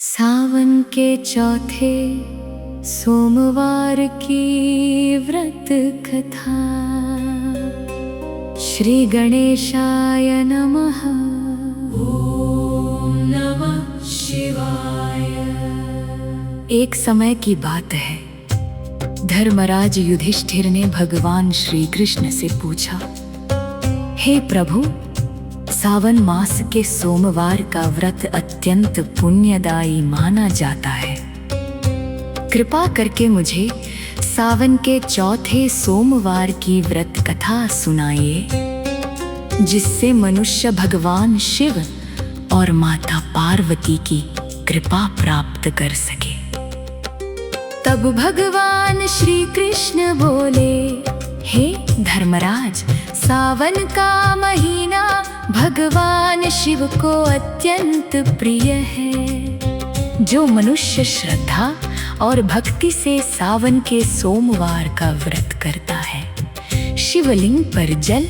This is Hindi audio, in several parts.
सावन के चौथे सोमवार की व्रत कथा। श्री गणेशाय नमः। ओम नमः शिवाय। एक समय की बात है, धर्मराज युधिष्ठिर ने भगवान श्री कृष्ण से पूछा, हे प्रभु, सावन मास के सोमवार का व्रत अत्यंत पुण्यदायी माना जाता है। कृपा करके मुझे सावन के चौथे सोमवार की व्रत कथा सुनाइए, जिससे मनुष्य भगवान शिव और माता पार्वती की कृपा प्राप्त कर सके। तब भगवान श्री कृष्ण बोले, हे धर्मराज, सावन का महीना भगवान शिव को अत्यंत प्रिय है। जो मनुष्य श्रद्धा और भक्ति से सावन के सोमवार का व्रत करता है, शिवलिंग पर जल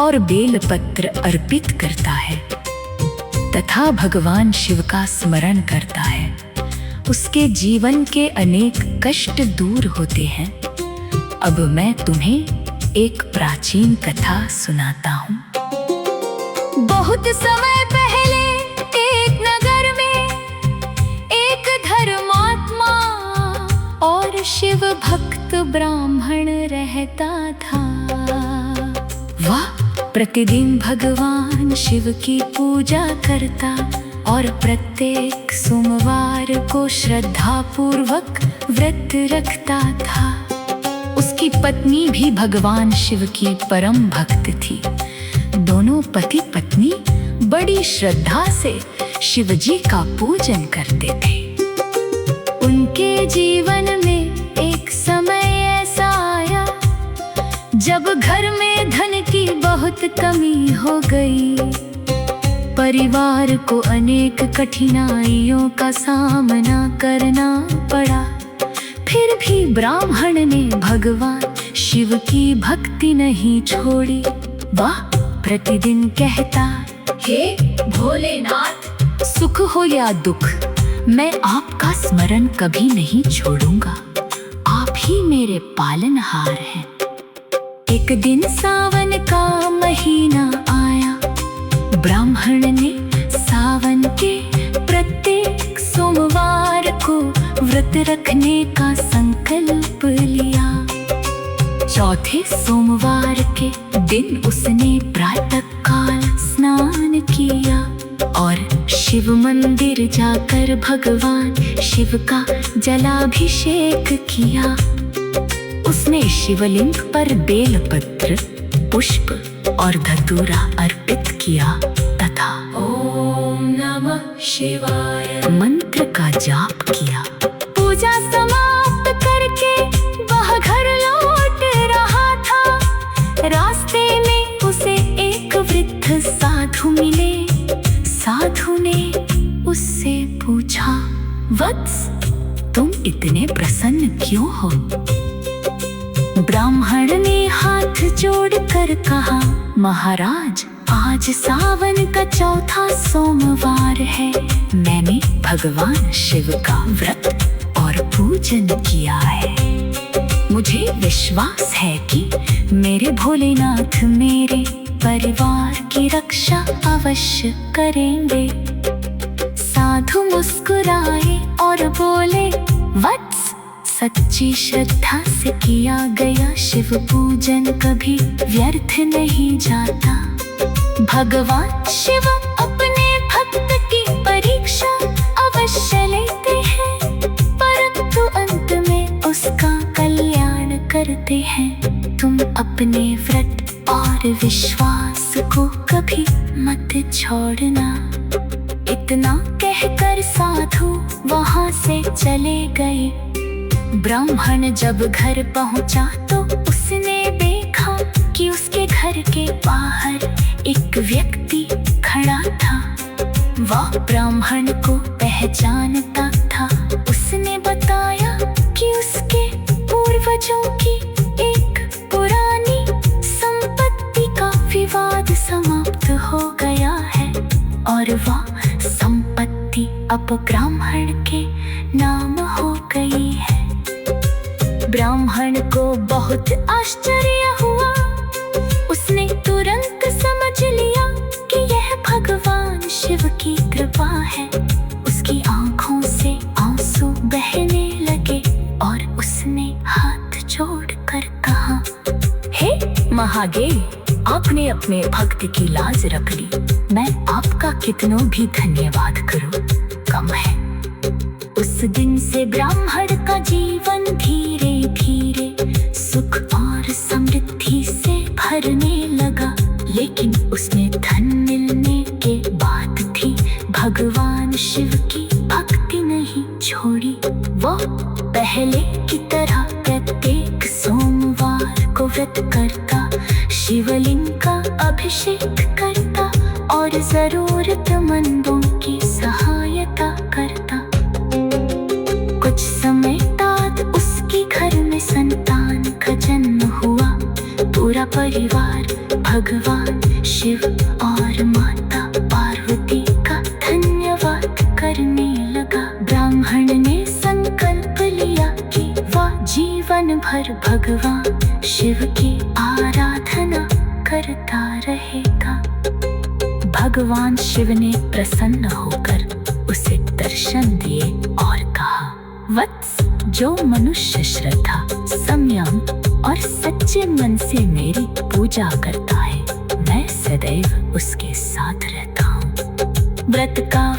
और बेलपत्र अर्पित करता है तथा भगवान शिव का स्मरण करता है, उसके जीवन के अनेक कष्ट दूर होते हैं। अब मैं तुम्हें एक प्राचीन कथा सुनाता हूँ। बहुत समय पहले एक नगर में एक धर्मात्मा और शिव भक्त ब्राह्मण रहता था। वह प्रतिदिन भगवान शिव की पूजा करता और प्रत्येक सोमवार को श्रद्धा पूर्वक व्रत रखता था। उसकी पत्नी भी भगवान शिव की परम भक्त थी। दोनों पति पत्नी बड़ी श्रद्धा से शिव जी का पूजन करते थे। उनके जीवन में एक समय ऐसा आया जब घर में धन की बहुत कमी हो गई। परिवार को अनेक कठिनाइयों का सामना करना पड़ा। फिर भी ब्राह्मण ने भगवान शिव की भक्ति नहीं छोड़ी। वह प्रतिदिन कहता, हे भोलेनाथ, सुख हो या दुख, मैं आपका स्मरण कभी नहीं छोड़ूंगा। आप ही मेरे पालनहार हैं। एक दिन सावन का महीना आया। ब्राह्मण ने सावन के प्रत्येक सोमवार को व्रत रखने का संकल्प लिया। चौथे सोमवार के दिन उसने प्रातःकाल स्नान किया और शिव मंदिर जाकर भगवान शिव का जलाभिषेक किया। उसने शिवलिंग पर बेलपत्र, पुष्प और धतूरा अर्पित किया तथा ओम नमः शिवाय मंत्र का जाप किया। पूजा समाप्त करके वह घर लौट रहा था। रास्ते में उसे एक वृद्ध साधु मिले। साधु ने उससे पूछा, वत्स, तुम इतने प्रसन्न क्यों हो? ब्राह्मण ने हाथ जोड़कर कहा, महाराज, आज सावन का चौथा सोमवार है। मैंने भगवान शिव का व्रत और पूजन किया है। मुझे विश्वास है कि मेरे भोलेनाथ मेरे परिवार की रक्षा अवश्य करेंगे। साधु मुस्कुराए और बोले, वत्स, सच्ची श्रद्धा से किया गया शिव पूजन कभी व्यर्थ नहीं जाता। भगवान शिव अपने भक्त की परीक्षा अवश्य लेते हैं, परंतु अंत में उसका कल्याण करते हैं। तुम अपने व्रत और विश्वास को कभी मत छोड़ना। इतना कहकर साधु वहां से चले गए। ब्राह्मण जब घर पहुंचा तो उसने देखा कि उसके घर के बाहर एक व्यक्ति खड़ा था। वह ब्राह्मण को पहचानता था। उसने बताया कि उसके पूर्वजों की एक पुरानी संपत्ति का विवाद समाप्त हो गया है और वह संपत्ति अब ब्राह्मण के नाम हो गई है। ब्राह्मण को बहुत आश्चर्य हुआ, उसने तुरंत समझ लिया कि यह भगवान शिव की कृपा है। उसकी आंखों से आंसू बहने लगे और उसने हाथ जोड़कर कहा, हे महादेव, आपने अपने भक्त की लाज रख ली। मैं आपका कितनों भी धन्यवाद करूं कम है। उस दिन से ब्राह्मण का जीवन धीरे धीरे सुख और समृद्धि से भरने लगा। लेकिन उसने धन मिलने के बाद भी भगवान शिव की भक्ति नहीं छोड़ी। वो पहले की तरह प्रत्येक सोमवार को व्रत करता, शिवलिंग का अभिषेक करता और जरूरतमंदों की सहायता करता। कुछ समय बाद उसके घर में संतान का जन्म हुआ। पूरा परिवार भगवान शिव और माता पार्वती का धन्यवाद करने लगा। ब्राह्मण ने संकल्प लिया कि वह जीवन भर भगवान शिव की आराधना करता रहेगा। भगवान शिव ने प्रसन्न होकर उसे दर्शन दिए और कहा, वत्स, जो मनुष्य श्रद्धा, संयम और सच्चे मन से मेरी पूजा करता है, मैं सदैव उसके साथ रहता हूँ। व्रत का